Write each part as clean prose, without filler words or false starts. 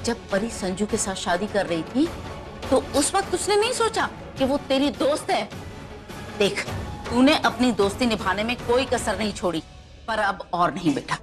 जब परी संजू के साथ शादी कर रही थी तो उस वक्त उसने नहीं सोचा कि वो तेरी दोस्त है। देख, तूने अपनी दोस्ती निभाने में कोई कसर नहीं छोड़ी, पर अब और नहीं बेटा।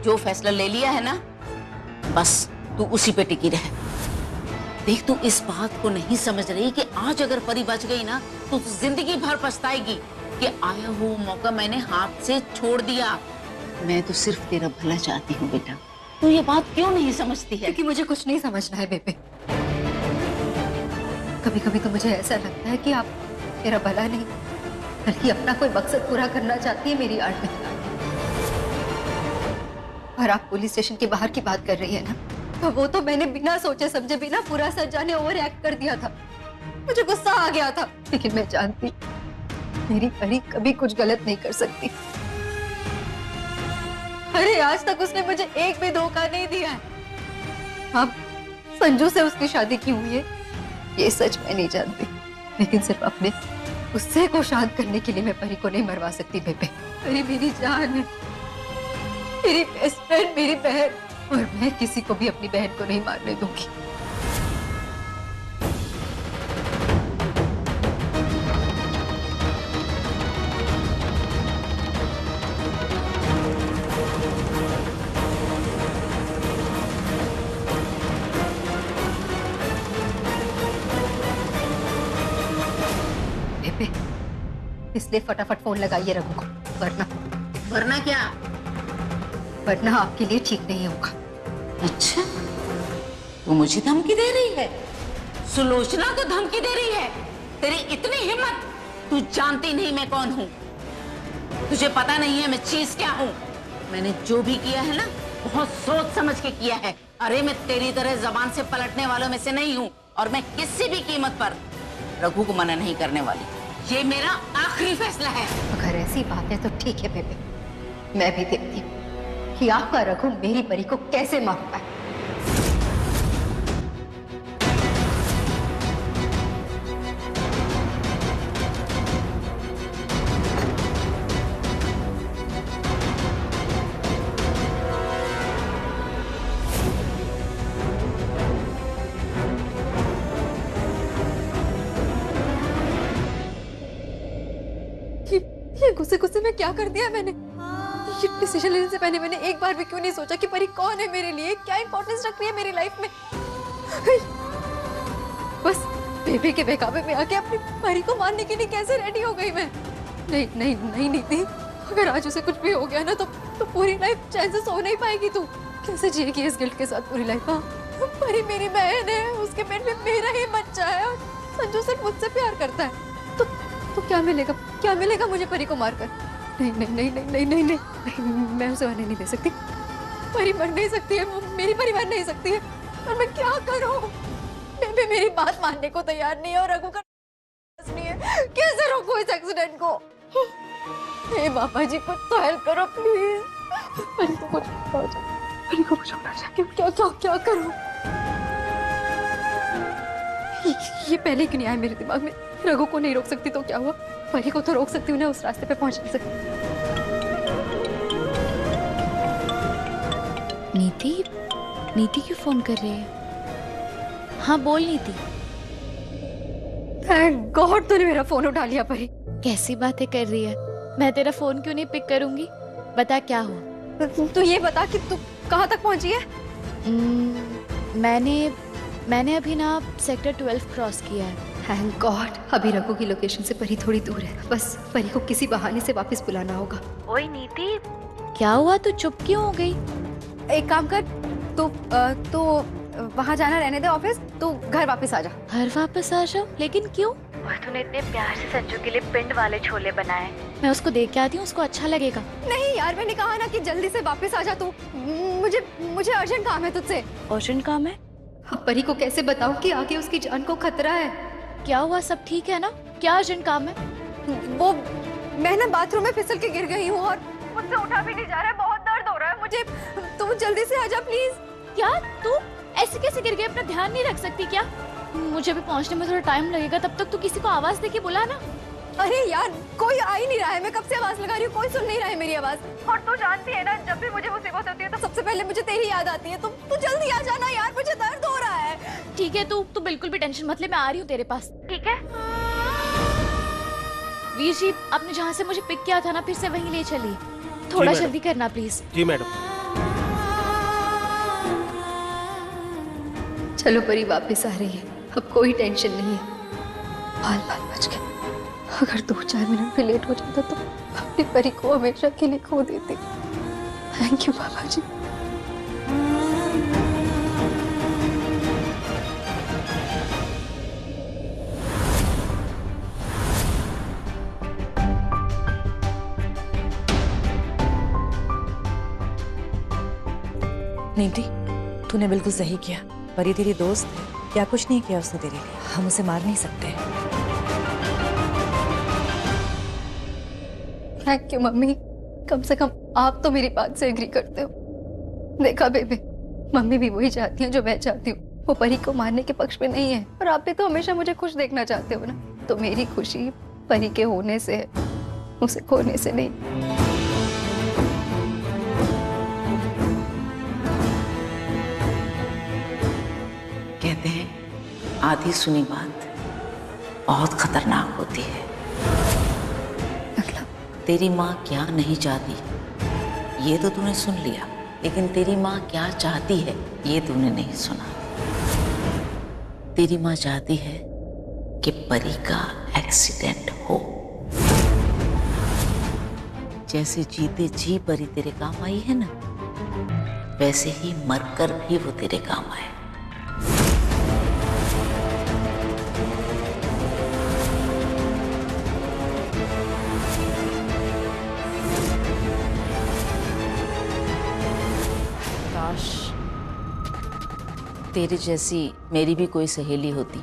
जो फैसला ले लिया है ना, बस तू उसी पे टिकी रहे। देख, तू इस बात को नहीं समझ रही कि आज अगर परी बच गई ना तो जिंदगी भर पछताएगी कि आया हुआ मौका मैंने हाथ से छोड़ दिया। मैं तो सिर्फ तेरा भला चाहती हूँ बेटा। तू ये बात क्यों नहीं समझती है? क्योंकि मुझे कुछ नहीं समझना है बेबे। कभी कभी तो मुझे ऐसा लगता है कि आप मेरा भला नहीं बल्कि अपना कोई मकसद पूरा करना चाहती है मेरी आड़ में। और आप पुलिस स्टेशन के बाहर की बात कर रही है ना, तो वो तो मैंने बिना सोचे समझे, बिना पूरा सच जाने ओवर एक्ट कर दिया था। मुझे गुस्सा आ गया था, लेकिन मैं जानती मेरी परी कभी कुछ गलत नहीं कर सकती। अरे आज तक उसने मुझे एक भी धोखा नहीं दिया है। अब संजू से उसकी शादी क्यों हुई है ये सच मैं नहीं जानती, लेकिन सिर्फ अपने गुस्से को शांत करने के लिए मैं परी को नहीं मरवा सकती बेबे। परी मेरी जान है, मेरी बेस्ट फ्रेंड, मेरी बहन, और मैं किसी को भी अपनी बहन को नहीं मारने दूंगी। बेबे, इसलिए फटाफट फोन लगाइए रघु को, वरना क्या? वरना आपके लिए ठीक नहीं होगा। अच्छा, तू मुझे धमकी दे रही है? सुलोचना को धमकी दे रही है? तेरी इतनी हिम्मत! तू जानती नहीं मैं कौन हूँ। तुझे पता नहीं है मैं चीज क्या हूँ। मैंने जो भी किया है ना, बहुत सोच समझ के किया है। अरे मैं तेरी तरह जबान से पलटने वालों में से नहीं हूँ, और मैं किसी भी कीमत पर रघु को मना नहीं करने वाली। ये मेरा आखिरी फैसला है। अगर ऐसी बात है तो ठीक है बेबे, मैं भी देखती हूँ कि आपका रघु मेरी परी को कैसे मारता है। ये गुस्से गुस्से में क्या कर दिया मैंने? ये डिसीजन लेने से पहले मैंने एक बार भी क्यों नहीं सोचा कि परी कौन है मेरे लिए, क्या इंपॉर्टेंस रख रही है मेरी लाइफ में। बस बेबे के बहकावे में आके अपनी परी को मारने के लिए कैसे रेडी हो गई मैं। नहीं नहीं नहीं नीति, अगर आज उसे कुछ भी हो गया ना तो पूरी लाइफ चैन से सो नहीं पाएगी। तू कैसे जिएगी इस गिल्ट के साथ पूरी लाइफ? हाँ, परी मेरी बहन है, उसके पेट में मेरा ही बच्चा है और संजू सिर्फ मुझसे प्यार करता है। तो क्या मिलेगा, क्या मिलेगा मुझे परी को मारकर? नहीं नहीं नहीं नहीं नहीं नहीं, नहीं, मैं उसे आने नहीं दे सकती। परी मर नहीं सकती है, वो मेरी परी मर नहीं सकती है। और मैं क्या करूं? बेबे मेरी बात मानने को तैयार नहीं है और रघु का नहीं है। कैसे रोकूं इस एक्सीडेंट को? हे बाबा जी, कुछ तो हेल्प करो प्लीज। परी को कुछ हो जाए, परी को कुछ होना चाहिए। क्या क्या क्या करूं? ये पहले क्यों नहीं आया मेरे दिमाग में? रघु को नहीं रोक सकती तो क्या हुआ, परी को तो रोक सकती हूँ ना उस रास्ते पे पहुंचने से। नीति, नीति क्यों फोन कर रही है? हाँ बोल नीति। थैंक गॉड तूने मेरा फोन उठा लिया परी। कैसी बातें कर रही है? मैं तेरा फोन क्यों नहीं पिक करूंगी? बता क्या हुआ? तू ये बता कि तू कहाँ तक पहुंची है? मैंने अभी ना सेक्टर 12 क्रॉस किया है। थैंक गॉड, अभी रघु की लोकेशन से परी थोड़ी दूर है। बस परी को किसी बहाने से वापस बुलाना होगा। ओए नीति, क्या हुआ? तू चुप क्यों हो गई? एक काम कर, तो वहाँ जाना रहने दे ऑफिस, तू घर वापस आ जा। घर वापस आ जाओ? लेकिन क्यों? और तूने इतने प्यार से संजू के लिए पिंड वाले छोले बनाए। मैं उसको देख के आती हूँ, उसको अच्छा लगेगा। नहीं यार, मैंने कहा ना कि जल्दी से वापस आ जा तू। मुझे अर्जेंट काम है तुझसे। अर्जेंट काम है? परी को कैसे बताऊं कि आगे उसकी जान को खतरा है? क्या हुआ? सब ठीक है ना? क्या अर्जेंट काम है? वो मैं ना बाथरूम में फिसल के गिर गई हूँ और मुझसे उठा भी नहीं जा रहा है, बहुत दर्द हो रहा है मुझे। तुम जल्दी से आजा प्लीज। क्या तू ऐसे कैसे गिर गई? अपना ध्यान नहीं रख सकती क्या? मुझे भी पहुंचने में थोड़ा टाइम लगेगा, तब तक तू किसी को आवाज दे के बुला ना। अरे यार कोई आ ही नहीं रहा है, मैं कब से आवाज लगा रही हूँ, कोई सुन नहीं रहा है मेरी आवाज। और तू जानती है ना, जब भी मुझे मुसीबत होती है तो सबसे पहले मुझे तेरी याद आती है। तू जल्दी आ जाना यार, मुझे दर्द हो रहा है। ठीक है, तू बिल्कुल भी टेंशन मत ले, मैं आ रही हूँ तेरे पास। ठीक है? वीर जी, आपने जहाँ से मुझे पिक किया था ना, फिर से वहीं ले चलिए। थोड़ा मैडम। जल्दी करना प्लीज। Ji madam. चलो परी वापस आ रही है, अब कोई टेंशन नहीं है। बाल बाल बच गए। अगर 2-4 मिनट भी लेट हो जाता तो अपनी परी को हमेशा के लिए खो देती। थैंक यू बाबा जी। नीति, तूने बिल्कुल सही किया। परी तेरी दोस्त है, क्या कुछ नहीं किया उसने तेरे लिए। हम उसे मार नहीं सकते। थैंक यू मम्मी, कम से कम आप तो मेरी बात से एग्री करते हो। देखा बेबे, मम्मी भी वही चाहती है जो मैं चाहती हूँ। वो परी को मारने के पक्ष में नहीं है, और आप भी तो हमेशा मुझे खुश देखना चाहते हो ना। तो मेरी खुशी परी के होने से है, उसे खोने से नहीं। कहते हैं आधी सुनी बात बहुत खतरनाक होती है। मतलब तेरी माँ क्या नहीं चाहती ये तो तूने सुन लिया, लेकिन तेरी माँ क्या चाहती है ये तूने नहीं सुना। तेरी माँ चाहती है कि परी का एक्सीडेंट हो। जैसे जीते जी परी तेरे काम आई है ना, वैसे ही मरकर भी वो तेरे काम आए। काश तेरे जैसी मेरी भी कोई सहेली होती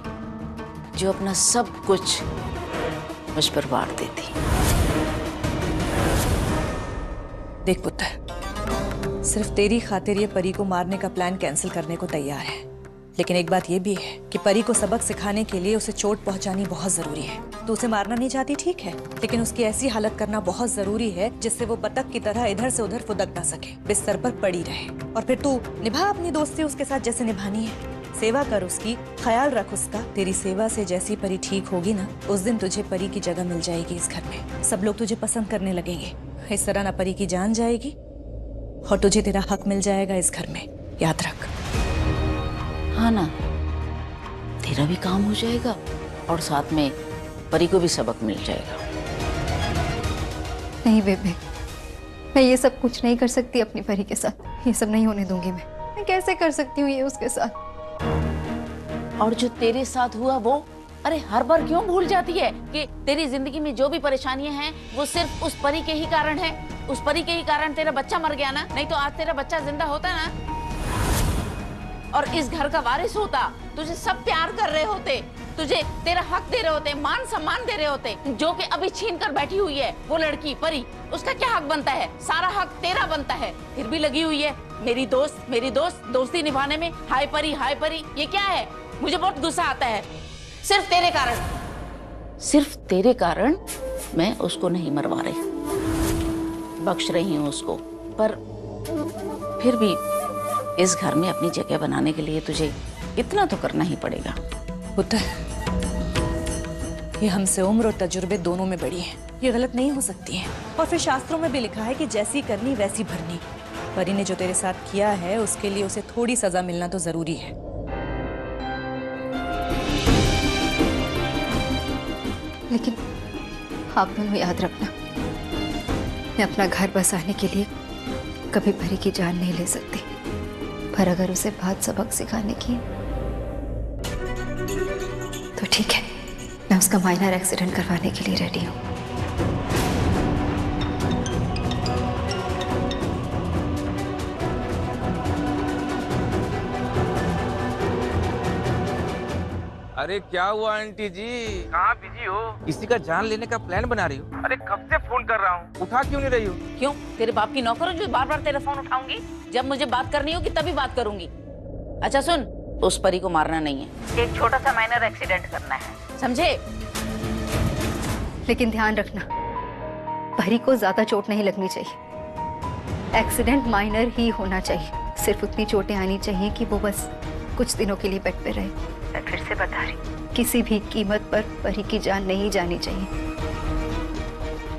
जो अपना सब कुछ मुझ पर वार देती। देख पुत्र, सिर्फ तेरी खातिर ये परी को मारने का प्लान कैंसिल करने को तैयार है, लेकिन एक बात ये भी है कि परी को सबक सिखाने के लिए उसे चोट पहुंचानी बहुत जरूरी है। तो उसे मारना नहीं चाहती ठीक है, लेकिन उसकी ऐसी हालत करना बहुत जरूरी है जिससे वो बतख की तरह इधर से उधर फुदक ना सके, बिस्तर पर पड़ी रहे। और फिर तू निभा अपनी दोस्ती उसके साथ जैसे निभानी है। सेवा कर उसकी, ख्याल रख उसका। तेरी सेवा से जैसी परी ठीक होगी ना, उस दिन तुझे परी की जगह मिल जाएगी इस घर में। सब लोग तुझे पसंद करने लगेंगे। इस तरह ना परी की जान जाएगी और तुझे तेरा हक मिल जाएगा इस घर में, याद रख। हाँ ना, तेरा भी काम हो जाएगा और साथ में परी को भी सबक मिल जाएगा। नहीं बेबे, मैं ये सब कुछ नहीं कर सकती अपनी परी के साथ। ये सब नहीं होने दूंगी मैं कैसे कर सकती हूँ ये उसके साथ। और जो तेरे साथ हुआ वो, अरे हर बार क्यों भूल जाती है कि तेरी जिंदगी में जो भी परेशानियां हैं वो सिर्फ उस परी के ही कारण है। उस परी के ही कारण तेरा बच्चा मर गया ना, नहीं तो आज तेरा बच्चा जिंदा होता ना और इस घर का वारिस होता। तुझे सब प्यार कर रहे होते, तुझे तेरा हक दे रहे होते, मान सम्मान दे रहे होते। जो कि अभी छीन कर बैठी हुई है वो लड़की परी, उसका क्या हक बनता है? सारा हक तेरा बनता है, फिर भी लगी हुई है मेरी दोस्त दोस्ती निभाने में। हाय परी ये क्या है? मुझे बहुत गुस्सा आता है। सिर्फ तेरे कारण मैं उसको नहीं मरवा रही, बख्श रही हूँ उसको। पर फिर भी इस घर में अपनी जगह बनाने के लिए तुझे इतना तो करना ही पड़ेगा। पुत्र, ये हमसे उम्र और तजुर्बे दोनों में बड़ी है, ये गलत नहीं हो सकती है। और फिर शास्त्रों में भी लिखा है कि जैसी करनी वैसी भरनी। परी ने जो तेरे साथ किया है उसके लिए उसे थोड़ी सजा मिलना तो जरूरी है। लेकिन आप दोनों याद रखना, मैं अपना घर बसाने के लिए कभी परी की जान नहीं ले सकती। पर अगर उसे बात सबक सिखाने की तो ठीक है, मैं उसका माइनर एक्सीडेंट करवाने के लिए रेडी हूँ। अरे क्या हुआ आंटी जी? कहाँ बिजी हो? किसी का जान लेने का प्लान बना रही हो? अरे कब से फोन कर रहा हूँ, उठा क्यों नहीं रही हो? क्यों, तेरे बाप की नौकर हो जो बार बार तेरा फोन उठाऊंगी? जब मुझे बात करनी होगी तभी बात करूंगी। अच्छा सुन, उस परी को मारना नहीं है, एक छोटा सा माइनर एक्सीडेंट करना है, समझे? लेकिन ध्यान रखना, परी को ज्यादा चोट नहीं लगनी चाहिए। एक्सीडेंट माइनर ही होना चाहिए, सिर्फ उतनी चोटें आनी चाहिए कि वो बस कुछ दिनों के लिए बेड पे रहे। मैं फिर से बता रही, किसी भी कीमत पर परी की जान नहीं जानी चाहिए।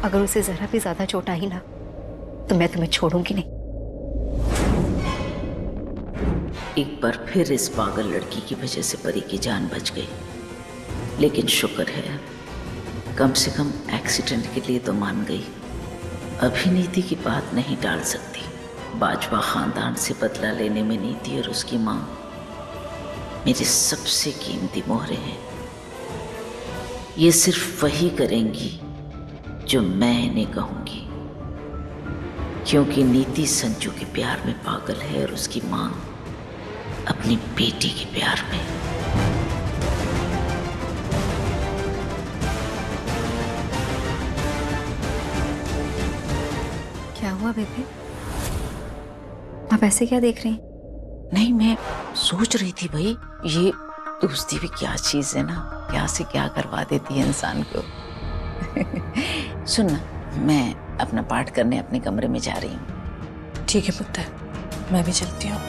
अगर उसे जरा भी ज्यादा चोट आई ना तो मैं तुम्हें छोड़ूंगी नहीं। एक बार फिर इस पागल लड़की की वजह से परी की जान बच गई, लेकिन शुक्र है कम से कम एक्सीडेंट के लिए तो मान गई। अभी नीति की बात नहीं टाल सकती। बाजवा खानदान से बदला लेने में नीति और उसकी माँ मेरी सबसे कीमती मोहरे हैं। ये सिर्फ वही करेंगी जो मैं इन्हें कहूंगी, क्योंकि नीति संजू के प्यार में पागल है और उसकी माँ अपनी बेटी के प्यार में। क्या हुआ बेबी? आप ऐसे क्या देख रही हैं? नहीं, मैं सोच रही थी भाई, ये दोस्ती भी क्या चीज है ना, क्या से क्या करवा देती है इंसान को। सुन ना, मैं अपना पाठ करने अपने कमरे में जा रही हूँ। ठीक है पुत्र, मैं भी चलती हूँ।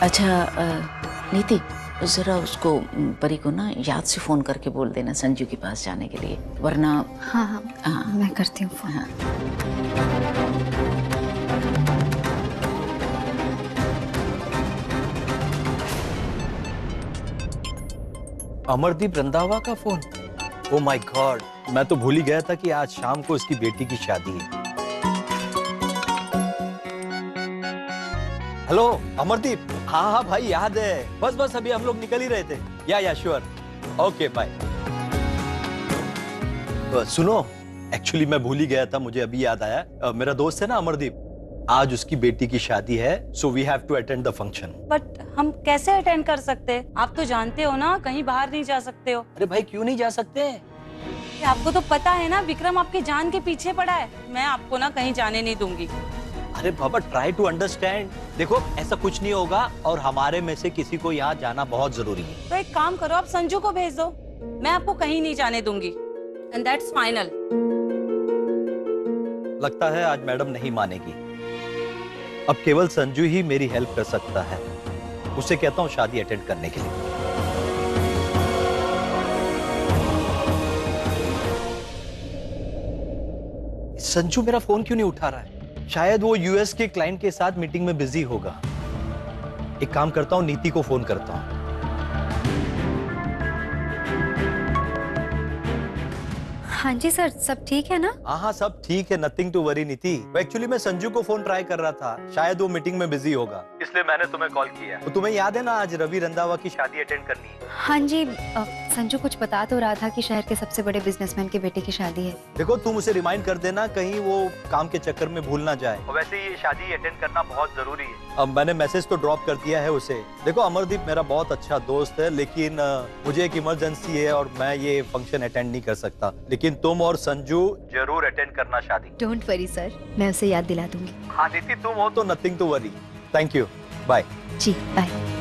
अच्छा नीति, जरा उसको परी को ना याद से फोन करके बोल देना संजू के पास जाने के लिए, वरना। हाँ हाँ, हाँ मैं करती हूँ फोन। हाँ। अमरदीप रंधावा का फोन। ओ माय गॉड, मैं तो भूल ही गया था कि आज शाम को इसकी बेटी की शादी है। हेलो अमरदीप। हाँ हाँ भाई, याद है। बस अभी हम लोग निकल ही रहे थे। या श्योर, ओके बाय। सुनो, एक्चुअली मैं भूल ही गया था, मुझे अभी याद आया। मेरा दोस्त है ना अमरदीप, आज उसकी बेटी की शादी है, so we have to attend the function. But हम कैसे अटेंड कर सकते हैं? आप तो जानते हो ना, कहीं बाहर नहीं जा सकते हो। अरे भाई, क्यों नहीं जा सकते? आपको तो पता है ना, विक्रम आपकी जान के पीछे पड़ा है। मैं आपको ना कहीं जाने नहीं दूंगी। अरे बाबा, ट्राई टू अंडरस्टैंड। देखो, ऐसा कुछ नहीं होगा और हमारे में से किसी को यहाँ जाना बहुत जरूरी है। तो एक काम करो, आप संजू को भेज दो। मैं आपको कहीं नहीं जाने दूंगी, एंड दैट्स फाइनल। लगता है आज मैडम नहीं मानेगी। अब केवल संजू ही मेरी हेल्प कर सकता है। उसे कहता हूँ शादी अटेंड करने के लिए। संजू मेरा फोन क्यों नहीं उठा रहा है? शायद वो यूएस के क्लाइंट के साथ मीटिंग में बिजी होगा। एक काम करता हूँ, नीति को फोन करता हूँ। हाँ जी सर, सब ठीक है ना? हाँ, सब ठीक है, नथिंग टू वरी नीति। एक्चुअली मैं संजू को फोन ट्राई कर रहा था, शायद वो मीटिंग में बिजी होगा, इसलिए मैंने तुम्हें कॉल किया। तो तुम्हें याद है ना, आज रवि रंधावा की शादी अटेंड करनी है। हाँ जी, संजू कुछ बता तो रहा था कि शहर के सबसे बड़े बिजनेसमैन के बेटे की शादी है। देखो, तुम उसे रिमाइंड कर देना, कहीं वो काम के चक्कर में भूल ना जाए। और वैसे ये शादी अटेंड करना बहुत जरूरी है। अब मैंने मैसेज तो ड्रॉप कर दिया है उसे। देखो अमरदीप मेरा बहुत अच्छा दोस्त है, लेकिन मुझे एक इमरजेंसी है और मैं ये फंक्शन अटेंड नहीं कर सकता। लेकिन तुम और संजू जरूर अटेंड करना शादी। डोंट वरी सर, मैं उसे याद दिला दूंगी। हाँ नीति, तुम हो तो nothing to worry. Thank you, bye. जी बाय।